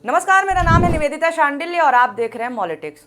नमस्कार, मेरा नाम है निवेदिता शांडिल्य और आप देख रहे हैं पॉलिटिक्स।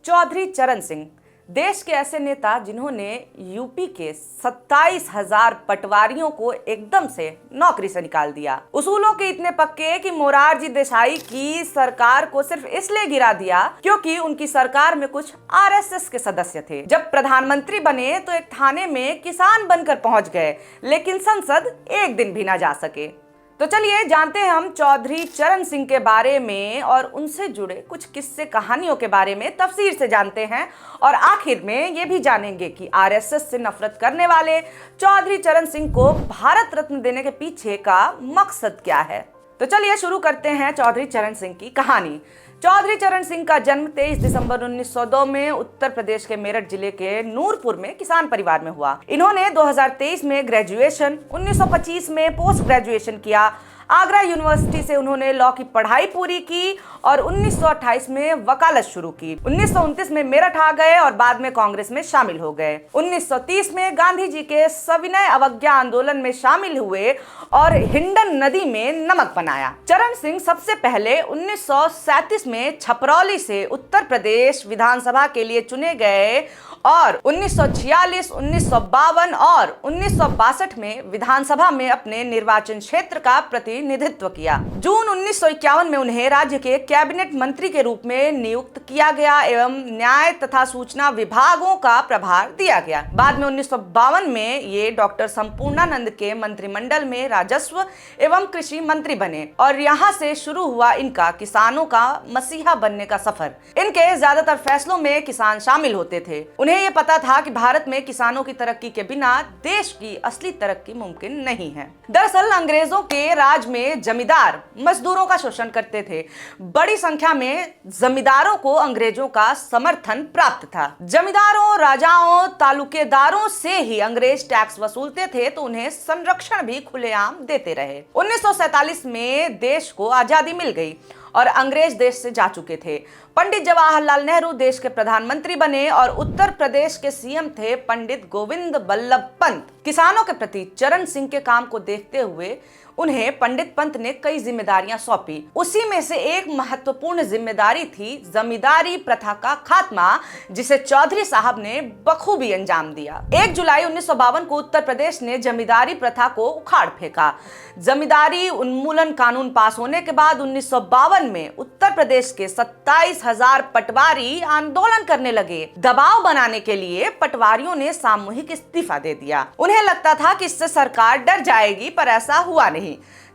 चौधरी चरण सिंह देश के ऐसे नेता जिन्होंने यूपी के 27,000 पटवारियों को एकदम से नौकरी से निकाल दिया। उसूलों के इतने पक्के कि मोरारजी देसाई की सरकार को सिर्फ इसलिए गिरा दिया क्योंकि उनकी सरकार में कुछ आरएसएस के सदस्य थे। जब प्रधानमंत्री बने तो एक थाने में किसान बनकर पहुंच गए, लेकिन संसद एक दिन भी ना जा सके। तो चलिए जानते हैं हम चौधरी चरण सिंह के बारे में और उनसे जुड़े कुछ किस्से कहानियों के बारे में तफसीर से जानते हैं और आखिर में ये भी जानेंगे कि आरएसएस से नफरत करने वाले चौधरी चरण सिंह को भारत रत्न देने के पीछे का मकसद क्या है। तो चलिए शुरू करते हैं चौधरी चरण सिंह की कहानी। चौधरी चरण सिंह का जन्म 23 दिसंबर 1902 में उत्तर प्रदेश के मेरठ जिले के नूरपुर में किसान परिवार में हुआ। इन्होंने 2023 में ग्रेजुएशन, 1925 में पोस्ट ग्रेजुएशन किया। आगरा यूनिवर्सिटी से उन्होंने लॉ की पढ़ाई पूरी की और 1928 में वकालत शुरू की। 1929 में मेरठ आ गए और बाद में कांग्रेस में शामिल हो गए। 1930 में गांधी जी के सविनय अवज्ञा आंदोलन में शामिल हुए और हिंडन नदी में नमक बनाया। चरण सिंह सबसे पहले 1937 में छपरौली से उत्तर प्रदेश विधानसभा के लिए चुने गए और 1946, 1952 और 1962 में विधानसभा में अपने निर्वाचन क्षेत्र का प्रतिनिधित्व किया। जून 1951 में उन्हें राज्य के कैबिनेट मंत्री के रूप में नियुक्त किया गया एवं न्याय तथा सूचना विभागों का प्रभार दिया गया। बाद में 1952 में ये डॉक्टर संपूर्णानंद के मंत्रिमंडल में राजस्व एवं कृषि मंत्री बने और यहाँ से शुरू हुआ इनका किसानों का मसीहा बनने का सफर। इनके ज्यादातर फैसलों में किसान शामिल होते थे। उन्हें ये पता था कि भारत में किसानों की तरक्की के बिना देश की असली तरक्की मुमकिन नहीं है। दरअसल अंग्रेजों के राज में जमींदार मजदूरों का शोषण करते थे। बड़ी संख्या में जमींदारों को अंग्रेजों का समर्थन प्राप्त था। जमींदारों, राजाओं, तालुकेदारों से ही अंग्रेज टैक्स वसूलते थे तो उन्हें संरक्षण भी खुलेआम देते रहे। 1947 में देश को आजादी मिल गई और अंग्रेज देश से जा चुके थे। पंडित जवाहरलाल नेहरू देश के प्रधानमंत्री बने और उत्तर प्रदेश के सीएम थे पंडित गोविंद बल्लभ पंत। किसानों के प्रति चरण सिंह के काम को देखते हुए उन्हें पंडित पंत ने कई जिम्मेदारियां सौंपी। उसी में से एक महत्वपूर्ण जिम्मेदारी थी जमींदारी प्रथा का खात्मा, जिसे चौधरी साहब ने बखूबी अंजाम दिया। 1 जुलाई 1952 को उत्तर प्रदेश ने जमींदारी प्रथा को उखाड़ फेंका। जमींदारी उन्मूलन कानून पास होने के बाद 1952 में उत्तर प्रदेश के 27,000 पटवारी आंदोलन करने लगे। दबाव बनाने के लिए पटवारियों ने सामूहिक इस्तीफा दे दिया। उन्हें लगता था कि इससे सरकार डर जाएगी, पर ऐसा हुआ नहीं।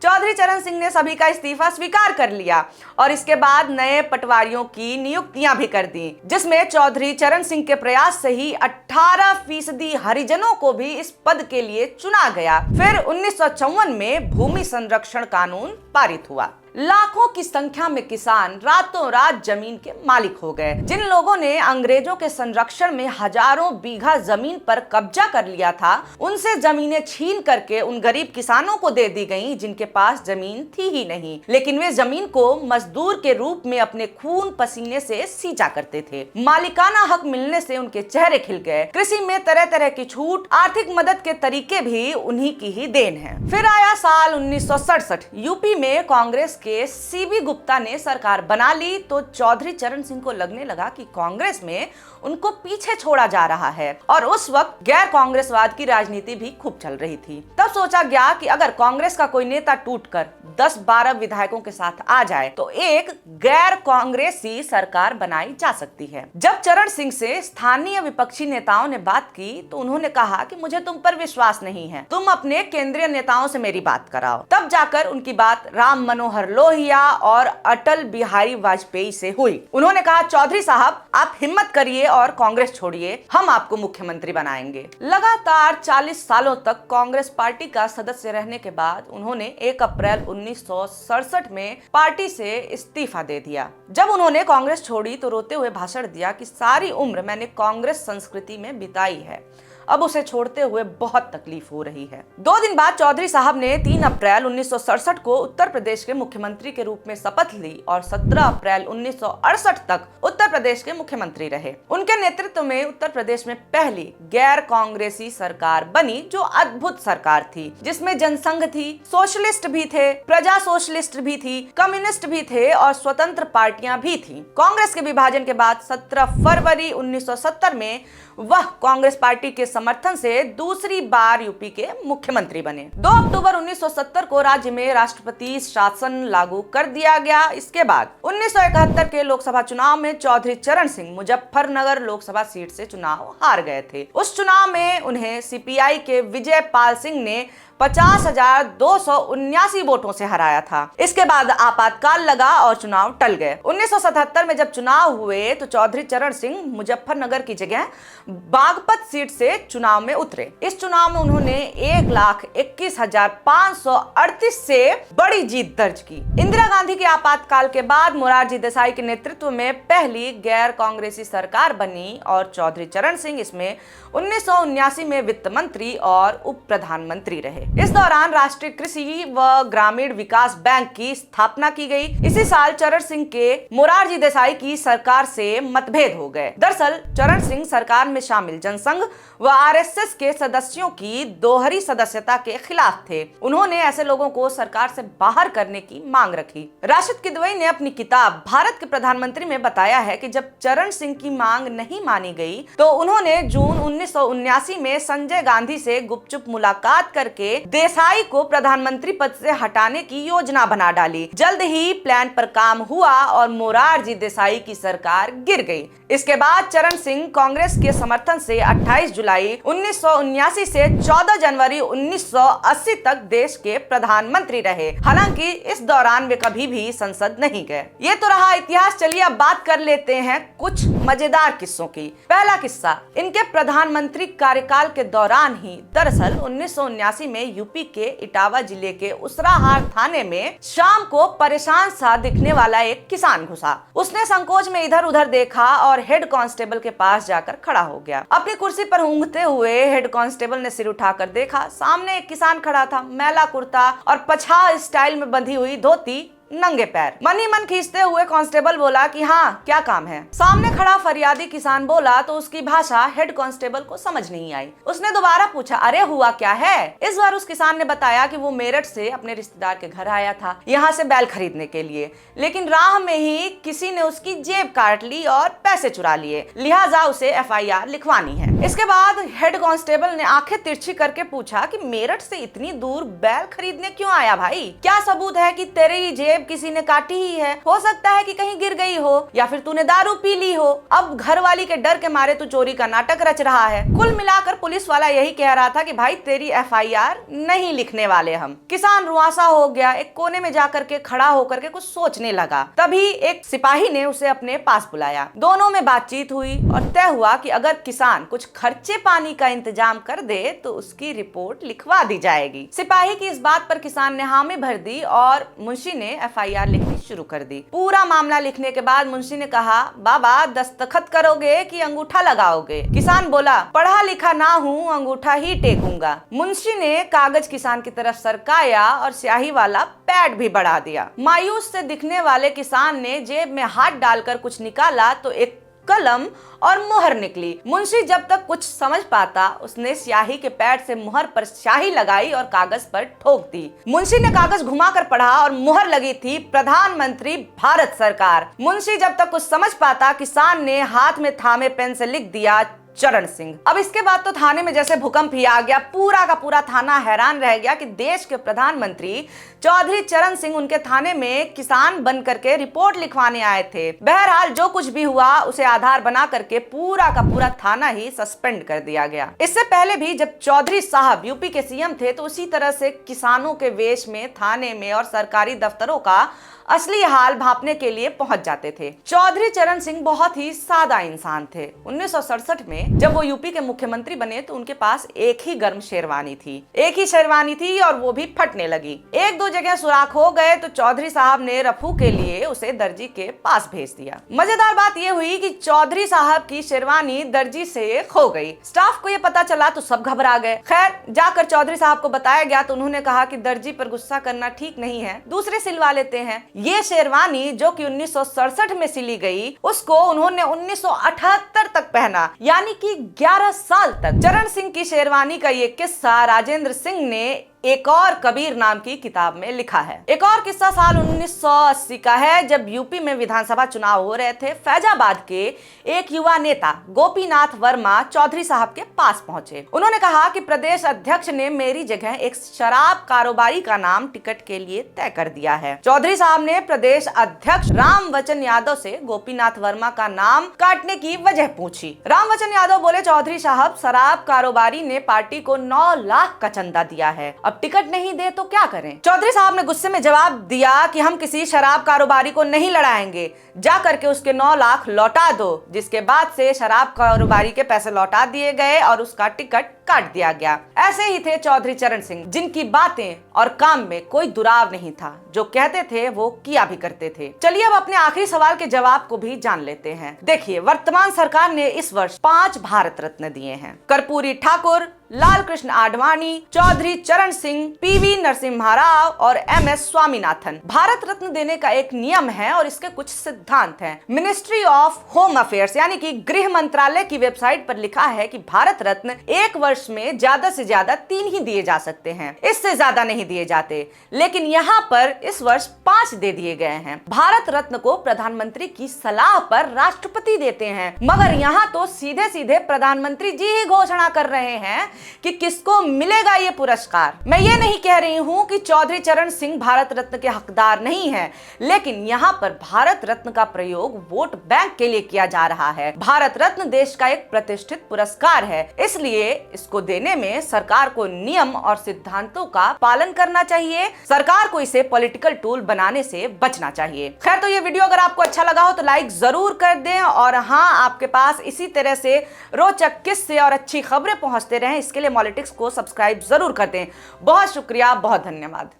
चौधरी चरण सिंह ने सभी का इस्तीफा स्वीकार कर लिया और इसके बाद नए पटवारियों की नियुक्तियां भी कर दी, जिसमें चौधरी चरण सिंह के प्रयास से ही 18% हरिजनों को भी इस पद के लिए चुना गया। फिर 1954 में भूमि संरक्षण कानून पारित हुआ। लाखों की संख्या में किसान रातों रात जमीन के मालिक हो गए। जिन लोगों ने अंग्रेजों के संरक्षण में हजारों बीघा जमीन पर कब्जा कर लिया था, उनसे जमीनें छीन करके उन गरीब किसानों को दे दी गईं जिनके पास जमीन थी ही नहीं, लेकिन वे जमीन को मजदूर के रूप में अपने खून पसीने से सींचा करते थे। मालिकाना हक मिलने से उनके चेहरे खिल गए। कृषि में तरह तरह की छूट, आर्थिक मदद के तरीके भी उन्हीं की ही देन है। फिर आया साल 1967। यूपी में कांग्रेस के सीबी गुप्ता ने सरकार बना ली तो चौधरी चरण सिंह को लगने लगा कि कांग्रेस में उनको पीछे छोड़ा जा रहा है और उस वक्त गैर कांग्रेसवाद की राजनीति भी खूब चल रही थी। तब सोचा गया कि अगर कांग्रेस का कोई नेता टूटकर 10-12 विधायकों के साथ आ जाए तो एक गैर कांग्रेसी सरकार बनाई जा सकती है। जब चरण सिंह से स्थानीय विपक्षी नेताओं ने बात की तो उन्होंने कहा कि मुझे तुम पर विश्वास नहीं है, तुम अपने केंद्रीय नेताओं से मेरी बात कराओ। तब जाकर उनकी बात राम मनोहर लोहिया और अटल बिहारी वाजपेयी से हुई। उन्होंने कहा, चौधरी साहब आप हिम्मत करिए और कांग्रेस छोड़िए, हम आपको मुख्यमंत्री बनाएंगे। लगातार 40 सालों तक कांग्रेस पार्टी का सदस्य रहने के बाद उन्होंने 1 अप्रैल 1967 में पार्टी से इस्तीफा दे दिया। जब उन्होंने कांग्रेस छोड़ी तो रोते हुए भाषण दिया कि सारी उम्र मैंने कांग्रेस संस्कृति में बिताई है, अब उसे छोड़ते हुए बहुत तकलीफ हो रही है। 2 दिन बाद चौधरी साहब ने 3 अप्रैल 1967 को उत्तर प्रदेश के मुख्यमंत्री के रूप में शपथ ली और 17 अप्रैल 1968 तक उत्तर प्रदेश के मुख्यमंत्री रहे। उनके नेतृत्व में उत्तर प्रदेश में पहली गैर कांग्रेसी सरकार बनी, जो अद्भुत सरकार थी, जिसमें जनसंघ थी, सोशलिस्ट भी थे, प्रजा सोशलिस्ट भी थी, कम्युनिस्ट भी थे और स्वतंत्र पार्टियां भी थी। कांग्रेस के विभाजन के बाद 17 फरवरी 1970 में वह कांग्रेस पार्टी के समर्थन से दूसरी बार यूपी के मुख्यमंत्री बने। 2 अक्टूबर 1970 को राज्य में राष्ट्रपति शासन लागू कर दिया गया। इसके बाद 1971 के लोकसभा चुनाव में चौधरी चरण सिंह मुजफ्फरनगर लोकसभा सीट से चुनाव हार गए थे। उस चुनाव में उन्हें सीपीआई के विजय पाल सिंह ने 50,279 वोटों से हराया था। इसके बाद आपातकाल लगा और चुनाव टल गए। 1977 में जब चुनाव हुए तो चौधरी चरण सिंह मुजफ्फरनगर की जगह बागपत सीट से चुनाव में उतरे। इस चुनाव में उन्होंने 1,21,538 से बड़ी जीत दर्ज की। इंदिरा गांधी के आपातकाल के बाद मोरारजी देसाई के नेतृत्व में पहली गैर कांग्रेसी सरकार बनी और चौधरी चरण सिंह इसमें 1979 में वित्त मंत्री और उप प्रधानमंत्री रहे। इस दौरान राष्ट्रीय कृषि व ग्रामीण विकास बैंक की स्थापना की गई। इसी साल चरण सिंह के मोरारजी देसाई की सरकार से मतभेद हो गए। दरअसल चरण सिंह सरकार में शामिल जनसंघ व आरएसएस के सदस्यों की दोहरी सदस्यता के खिलाफ थे। उन्होंने ऐसे लोगों को सरकार से बाहर करने की मांग रखी। राशिद किदवई ने अपनी किताब भारत के प्रधानमंत्री में बताया है कि जब चरण सिंह की मांग नहीं मानी गई तो उन्होंने जून 1979 में संजय गांधी से गुपचुप मुलाकात करके देसाई को प्रधानमंत्री पद से हटाने की योजना बना डाली। जल्द ही प्लान पर काम हुआ और मोरारजी देसाई की सरकार गिर गई। इसके बाद चरण सिंह कांग्रेस के समर्थन से 28 जुलाई 1979 से 14 जनवरी 1980 तक देश के प्रधानमंत्री रहे। हालांकि इस दौरान वे कभी भी संसद नहीं गए। ये तो रहा इतिहास। चलिए अब बात कर लेते हैं कुछ मजेदार किस्सों की। पहला किस्सा, इनके प्रधानमंत्री कार्यकाल के दौरान ही दरअसल 1979 में यूपी के इटावा जिले के उसराहार थाने में शाम को परेशान सा दिखने वाला एक किसान घुसा। उसने संकोच में इधर उधर देखा और हेड कांस्टेबल के पास जाकर खड़ा हो गया। अपनी कुर्सी पर ऊँघते हुए हेड कांस्टेबल ने सिर उठाकर देखा। सामने एक किसान खड़ा था, मैला कुर्ता और पछाड़ स्टाइल में बंधी हुई धोती, नंगे पैर। मन ही मन खींचते हुए कांस्टेबल बोला कि हाँ, क्या काम है। सामने खड़ा फरियादी किसान बोला तो उसकी भाषा हेड कांस्टेबल को समझ नहीं आई। उसने दोबारा पूछा, अरे हुआ क्या है। इस बार उस किसान ने बताया कि वो मेरठ से अपने रिश्तेदार के घर आया था, यहाँ से बैल खरीदने के लिए, लेकिन राह में ही किसी ने उसकी जेब काट ली और पैसे चुरा लिए, लिहाजा उसे FIR लिखवानी है। इसके बाद हेड कांस्टेबल ने आंखें तिरछी करके पूछा कि मेरठ से इतनी दूर बैल खरीदने क्यों आया भाई? क्या सबूत है कि तेरी जेब किसी ने काटी ही है? हो सकता है कि कहीं गिर गई हो या फिर तूने दारू पी ली हो। अब घर वाली के डर के मारे तू चोरी का नाटक रच रहा है। कुल मिलाकर पुलिस वाला यही कह रहा था कि भाई तेरी FIR नहीं लिखने वाले हम। किसान रुआसा हो गया, एक कोने में जाकर के खड़ा होकर के कुछ सोचने लगा। तभी एक सिपाही ने उसे अपने पास बुलाया। दोनों में बातचीत हुई और तय हुआ कि अगर किसान कुछ खर्चे पानी का इंतजाम कर दे तो उसकी रिपोर्ट लिखवा दी जाएगी। सिपाही की इस बात पर किसान ने हामी भर दी और मुंशी ने FIR लिखनी शुरू कर दी। पूरा मामला लिखने के बाद मुंशी ने कहा, बाबा दस्तखत करोगे कि अंगूठा लगाओगे? किसान बोला, पढ़ा लिखा ना हूँ, अंगूठा ही टेकूंगा। मुंशी ने कागज किसान की तरफ सरकाया और स्याही वाला पैड भी बढ़ा दिया। मायूस से दिखने वाले किसान ने जेब में हाथ डालकर कुछ निकाला तो एक कलम और मुहर निकली। मुंशी जब तक कुछ समझ पाता उसने स्याही के पैड से मुहर पर स्याही लगाई और कागज पर ठोक दी। मुंशी ने कागज घुमाकर पढ़ा और मुहर लगी थी प्रधानमंत्री भारत सरकार। मुंशी जब तक कुछ समझ पाता किसान ने हाथ में थामे पेन से लिख दिया, चरण सिंह। अब इसके बाद तो थाने में जैसे भूकंप ही आ गया। पूरा का पूरा थाना हैरान रह गया कि देश के प्रधानमंत्री चौधरी चरण सिंह उनके थाने में किसान बन करके रिपोर्ट लिखवाने आए थे। बहरहाल जो कुछ भी हुआ उसे आधार बना करके पूरा का पूरा थाना ही सस्पेंड कर दिया गया। इससे पहले भी जब चौधरी साहब यूपी के CM थे तो उसी तरह से किसानों के वेश में थाने में और सरकारी दफ्तरों का असली हाल भांपने के लिए पहुंच जाते थे। चौधरी चरण सिंह बहुत ही सादा इंसान थे। 1967 में में जब वो यूपी के मुख्यमंत्री बने तो उनके पास एक ही गर्म शेरवानी थी और वो भी फटने लगी। एक दो जगह सुराख हो गए तो चौधरी साहब ने रफू के लिए उसे दर्जी के पास भेज दिया। मजेदार बात ये हुई कि चौधरी साहब की शेरवानी दर्जी से खो गई। स्टाफ को ये पता चला तो सब घबरा गए। खैर, जाकर चौधरी साहब को बताया गया तो उन्होंने कहा कि दर्जी पर गुस्सा करना ठीक नहीं है, दूसरे सिलवा लेते हैं। ये शेरवानी जो कि 1967 में सिली गई, उसको उन्होंने 1978 तक पहना, यानी कि 11 साल तक। चरण सिंह की शेरवानी का ये किस्सा राजेंद्र सिंह ने एक और कबीर नाम की किताब में लिखा है। एक और किस्सा साल 1980 का है, जब यूपी में विधानसभा चुनाव हो रहे थे। फैजाबाद के एक युवा नेता गोपीनाथ वर्मा चौधरी साहब के पास पहुंचे। उन्होंने कहा कि प्रदेश अध्यक्ष ने मेरी जगह एक शराब कारोबारी का नाम टिकट के लिए तय कर दिया है। चौधरी साहब ने प्रदेश अध्यक्ष रामवचन यादव से गोपीनाथ वर्मा का नाम काटने की वजह पूछी। रामवचन यादव बोले, चौधरी साहब, शराब कारोबारी ने पार्टी को 9 लाख का चंदा दिया है, अब टिकट नहीं दे तो क्या करें। चौधरी साहब ने गुस्से में जवाब दिया कि हम किसी शराब कारोबारी को नहीं लड़ाएंगे, जा करके उसके 9 लाख लौटा दो। जिसके बाद से शराब कारोबारी के पैसे लौटा दिए गए और उसका टिकट काट दिया गया। ऐसे ही थे चौधरी चरण सिंह, जिनकी बातें और काम में कोई दुराव नहीं था। जो कहते थे वो किया भी करते थे। चलिए अब अपने आखिरी सवाल के जवाब को भी जान लेते हैं। देखिए, वर्तमान सरकार ने इस वर्ष 5 भारत रत्न दिए हैं। कर्पूरी ठाकुर, लाल कृष्ण आडवाणी, चौधरी चरण सिंह, पीवी नरसिम्हा राव और MS स्वामीनाथन। भारत रत्न देने का एक नियम है और इसके कुछ सिद्धांत हैं। मिनिस्ट्री ऑफ होम अफेयर्स यानी कि गृह मंत्रालय की वेबसाइट पर लिखा है कि भारत रत्न एक वर्ष में ज्यादा से ज्यादा 3 ही दिए जा सकते हैं, इससे ज्यादा नहीं दिए जाते। लेकिन यहाँ पर इस वर्ष 5 दे दिए गए हैं। भारत रत्न को प्रधानमंत्री की सलाह पर राष्ट्रपति देते हैं, मगर यहाँ तो सीधे सीधे प्रधानमंत्री जी ही घोषणा कर रहे हैं कि किसको मिलेगा ये पुरस्कार। मैं ये नहीं कह रही हूँ कि चौधरी चरण सिंह भारत रत्न के हकदार नहीं है, लेकिन यहाँ पर भारत रत्न का प्रयोग वोट बैंक के लिए किया जा रहा है। भारत रत्न देश का एक प्रतिष्ठित पुरस्कार है, इसलिए इसको देने में सरकार को नियम और सिद्धांतों का पालन करना चाहिए। सरकार को इसे पॉलिटिकल टूल बनाने से बचना चाहिए। खैर, तो ये वीडियो अगर आपको अच्छा लगा हो तो लाइक जरूर कर दें, और हाँ, आपके पास इसी तरह से रोचक किस्से और अच्छी खबरें पहुंचते रहें, इसके लिए मॉलिटिक्स को सब्सक्राइब जरूर कर दें। बहुत शुक्रिया, बहुत धन्यवाद।